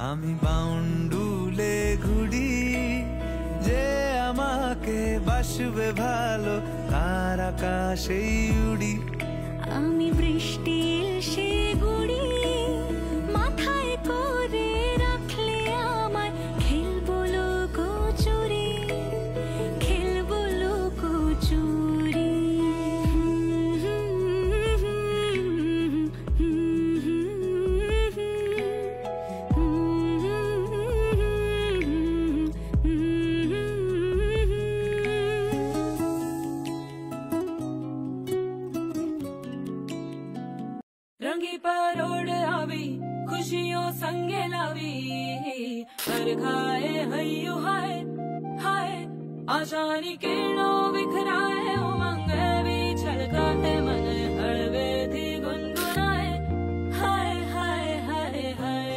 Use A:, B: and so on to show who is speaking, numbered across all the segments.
A: আমি বাউন্ডুলে ঘুরি যে আমাকে বাসবে ভালো তার আকাশেই উড়ি।
B: আমি বৃষ্টির সে গুড়ি মাথায় করে রাখলে আমায় খেলবো লুকোচুরি, খেলবো লুকোচুরি।
C: रंगी परोड़ आवी खुशियों संगे लावी, हर खाए हयू हाय हाय आशानी किरणों बिखराए उमंग भी छलकाते मन हड़वे थी गुनगुनाए हाय हाय हाय हाय।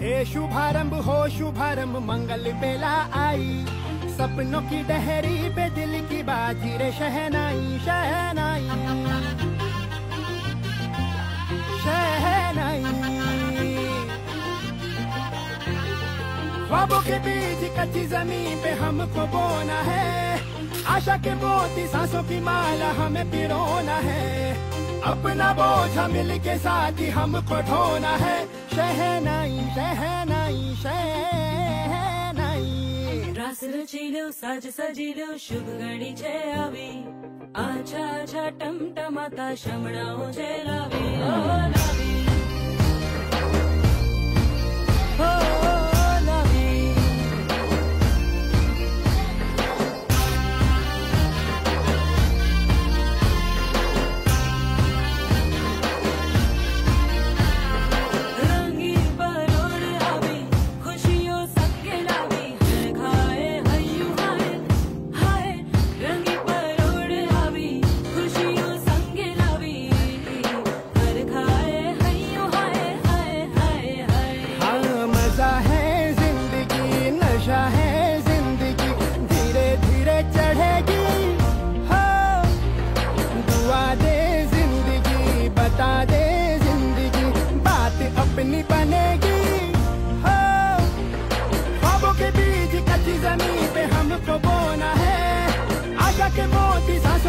D: हे शुभारंभ हो शुभारंभ मंगल बेला आई, सपनों की डहरी पे दिल की बाजी रे शहनाई शहनाई शहनाई। ख्वाबों के बीज कच्ची जमीन पे हमको बोना है, आशा के मोती सांसों की माला हमें पिरोना है, अपना बोझा मिल के साथ ही हमको ढोना है। शहनाई शहनाई शहनाई।
C: रास रचिलो साज सजिलो शुभ घड़ी छे आवी, आछा आछा टमटमाता शमणाओ छे लावी ओ लावी ओ लावी।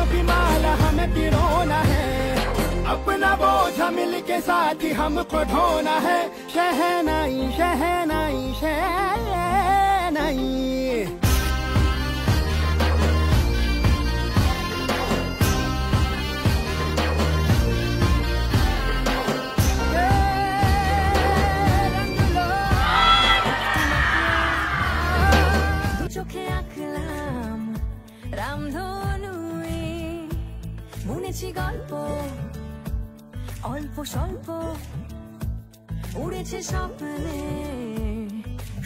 D: सांसों की माला हमें पिरोना है, अपना बोझ मिल के साथ ही हमको ढोना है। शहनाई शहनाई शहनाई।
B: চোখে আঁকলাম রামধনুই, বুনেছি গল্প অল্প স্বল্প, উড়েছে স্বপ্নে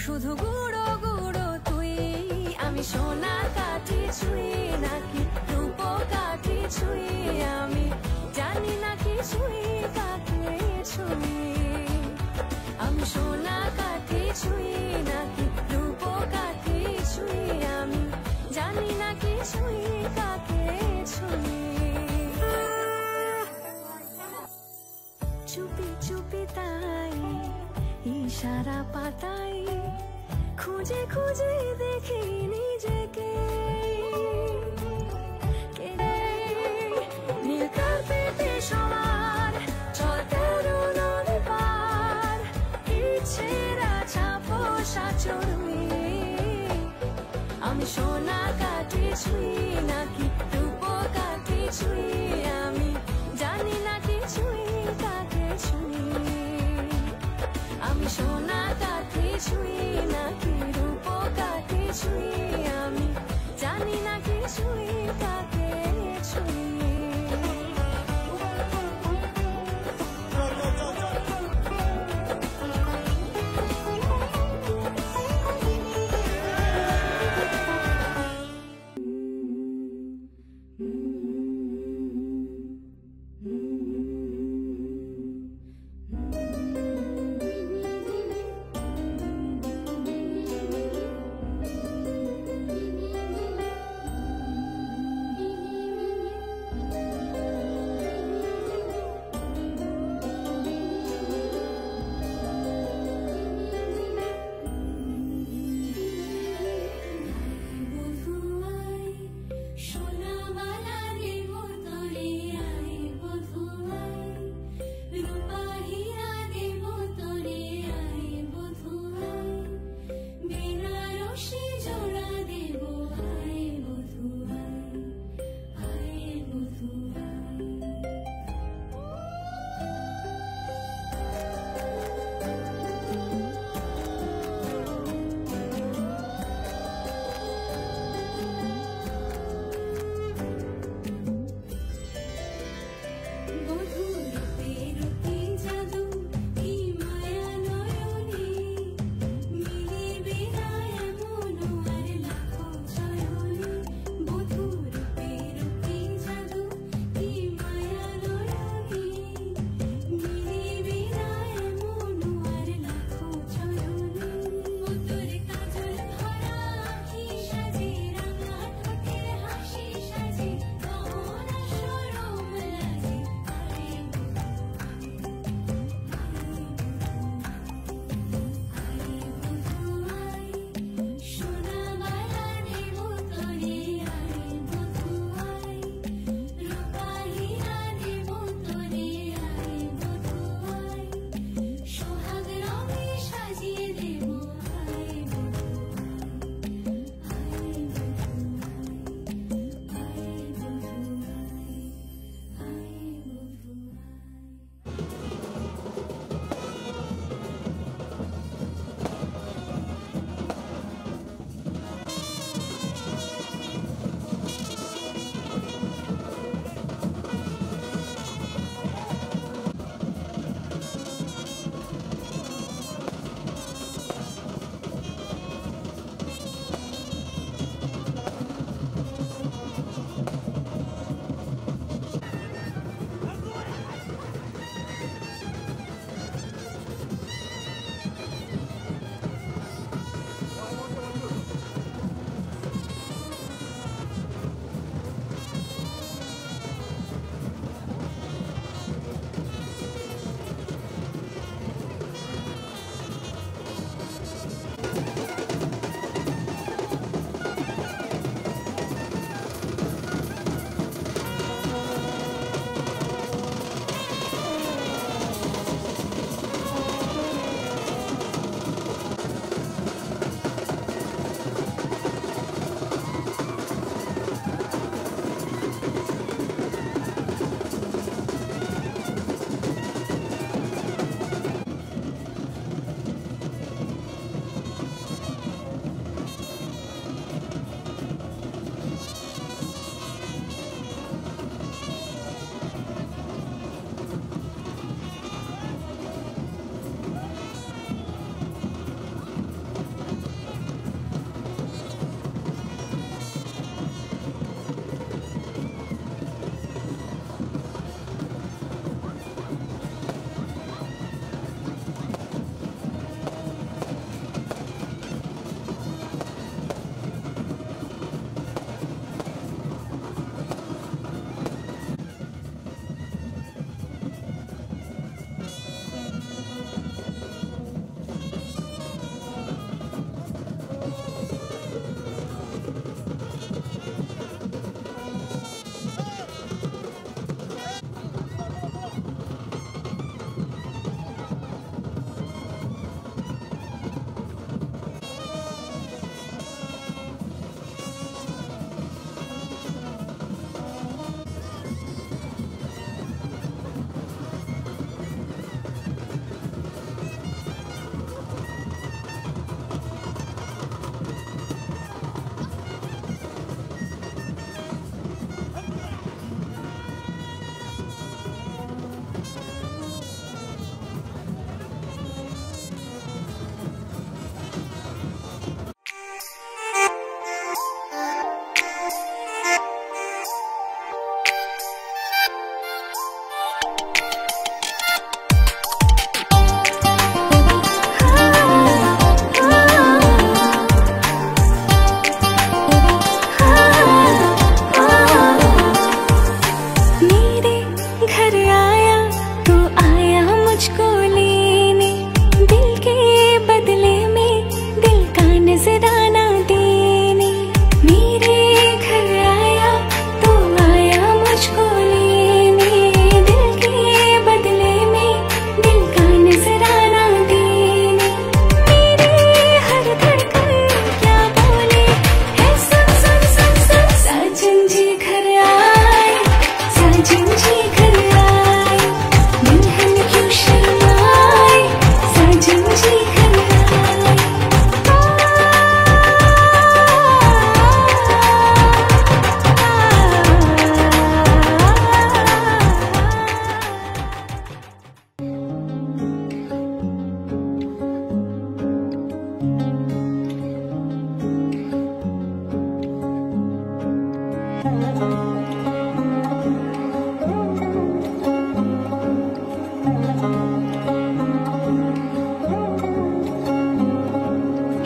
B: শুধু গুঁড়ো গুঁড়ো তুই। আমি সোনা কাঠি ছুঁই নাকি রূপ কাঠি ছুঁই, আমি জানি না কিছুই কাকে ছুঁই। আমি সোনা কাঠি ছুঁই নাকি রূপ কাঠি ছুঁই, আমি জানি না কিছুই কাকে ছুঁই। চুপি চুপি তাই ইশারা পাতাই, খুঁজে খুঁজে দেখি নিজেকে। নীল কার্পেটে সবার চতেরো নদী পার, ইচ্ছেরা ছাপো সাচরুই। আমি সোনা কাঠি ছুঁই নাকি রূপ কাঠি ছুঁই, আমি জানি না কিছুই কাকে ছুঁই। আমি সোনা কাঠি ছুঁই নাকি রূপ কাঠি ছুঁই, আমি জানি না কিছুই কাকে ছুঁই।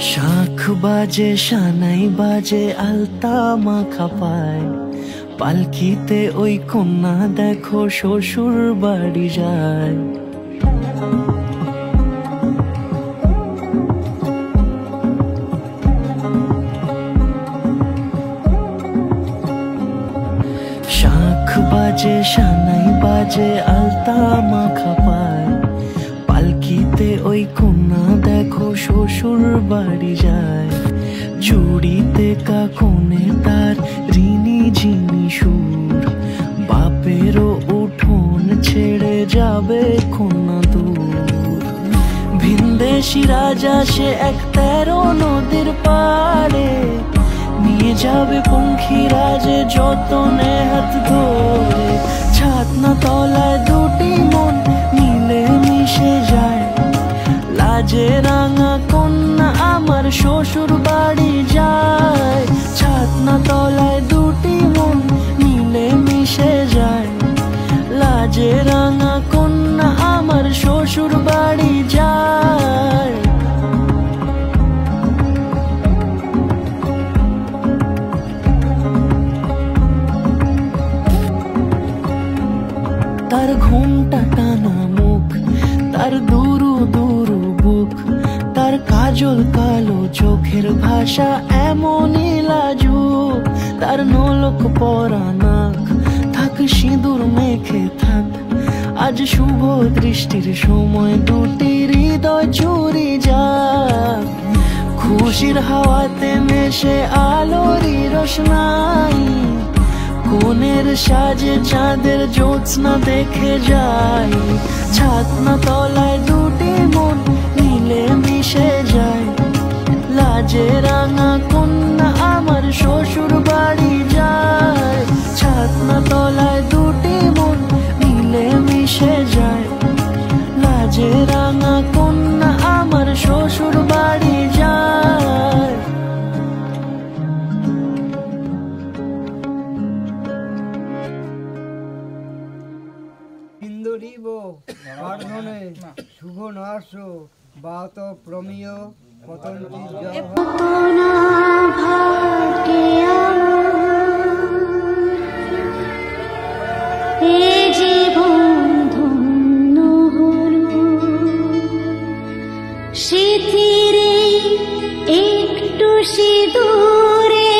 E: শাখ বাজে সানাই বাজে আলতা মাখা পায়, পালকিতে ওই কন্যা দেখো শ্বশুর বাড়ি যায়। শাখ বাজে সানাই বাজে আলতা মাখা পায়, পালকিতে ওই কন্যা দেখো শ্বশুর বাড়ি যায়। চুড়িতে কাকনে তার ঋণী ঝিনি সুর, বাপেরও উঠোন ছেড়ে যাবে কন্যা দূর। ভিনদেশি রাজা সে এক 13 নদীর পাড়ে, নিয়ে যাবে পঙ্খী রাজে যতনে হাত ধরে। ছাতনা তলায় দুটি মন মিলে মিশে যায়, লাজে রাঙা কন্যা আমার শ্বশুর বাড়ি যায়। ছাতনা তলায় দুটি মন মিলে মিশে যায়, লাজে রাঙা কন্যা আমার শ্বশুর বাড়ি যায়। তার ঘুমটা টানা মুখ, তার দুরু দুরু বুক, তার কাজল কালো চোখের ভাষা এমনই লাজুক। তার নোলক পরা নাক, থাক সিঁদুর মেখে থাক, আজ শুভ দৃষ্টির সময় দুটি হৃদয় চুরি যাক। খুশির হাওয়াতে মেশে আলোরই রোশনাই, কোণের সাজে চাঁদের জ্যোৎস্না দেখে যাই। ছাতনা তলায় দুটি মন মিলে মিশে যায়, লাজে রাঙা কন্যা আমার শ্বশুর বাড়ি যায়। ছাতনা তলায় দুটি মন মিলে মিশে যায়, লাজে রাঙা কন্যা আমার শ্বশুর বাড়ি যায়।
F: ইন্দ্রিব বর্ধনে শুভ নর্ষ বাত প্রমেয় পতঞ্চি
B: সিথিরে একটু সিঁদুরে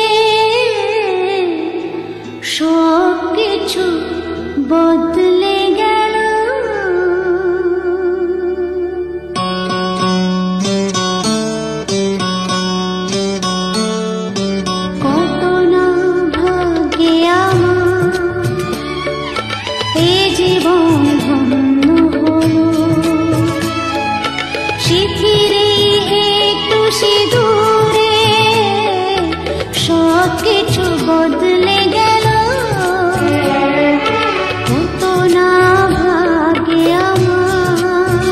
B: সব কিছু বদলে গেল। কত না ভাগ্যে আমার এ জীবন ধন্য হলো, সিথিরে একটু সিঁদুরে সব কিছু বদলে গেল। কত না ভাগ্যে আমার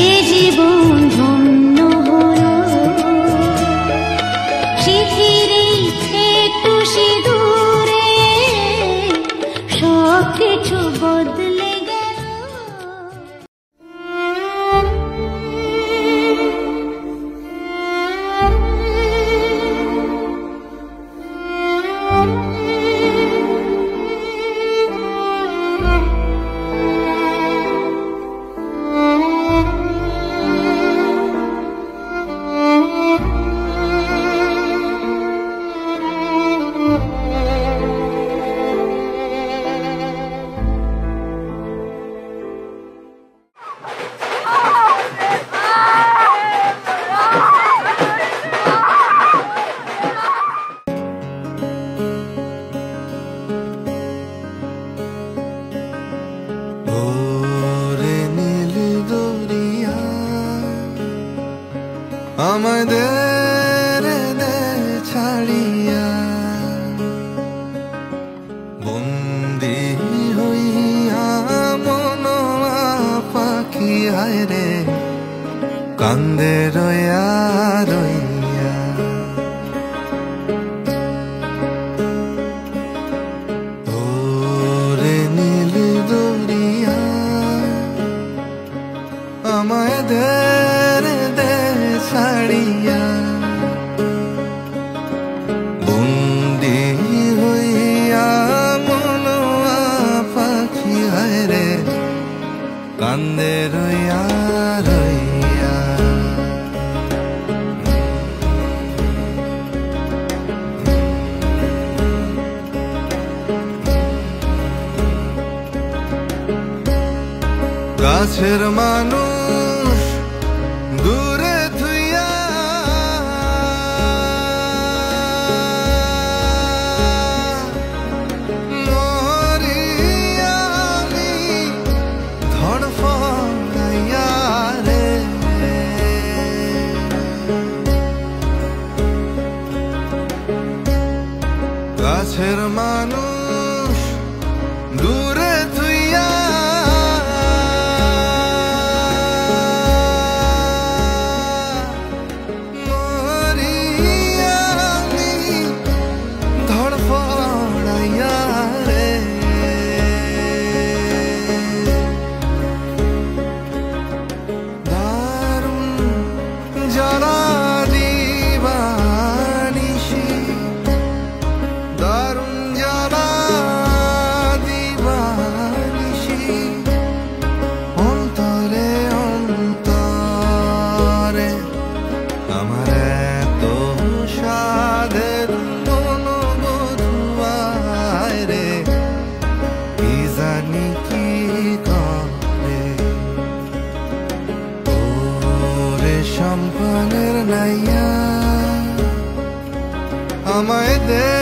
B: এ জীবন ধন্য হলো, সিথিরে একটু সিঁদুরে সব কিছু বদলে গেল।
A: ওরে নীল দরিয়া আমায় দে রে দে ছাড়িয়া, বন্দি হইয়া মনোয়া পাখি হায় রে কান্দে রইয়া রইয়া। ওরে নীল দরিয়া আমায় দে রে দে ছাড়িয়া, কাছের মানুষ দূরে থুইয়া মরি আমি ধড়ফড়াইয়া রে। কাছের মানুষ দূরে থুইয়া আমায় দে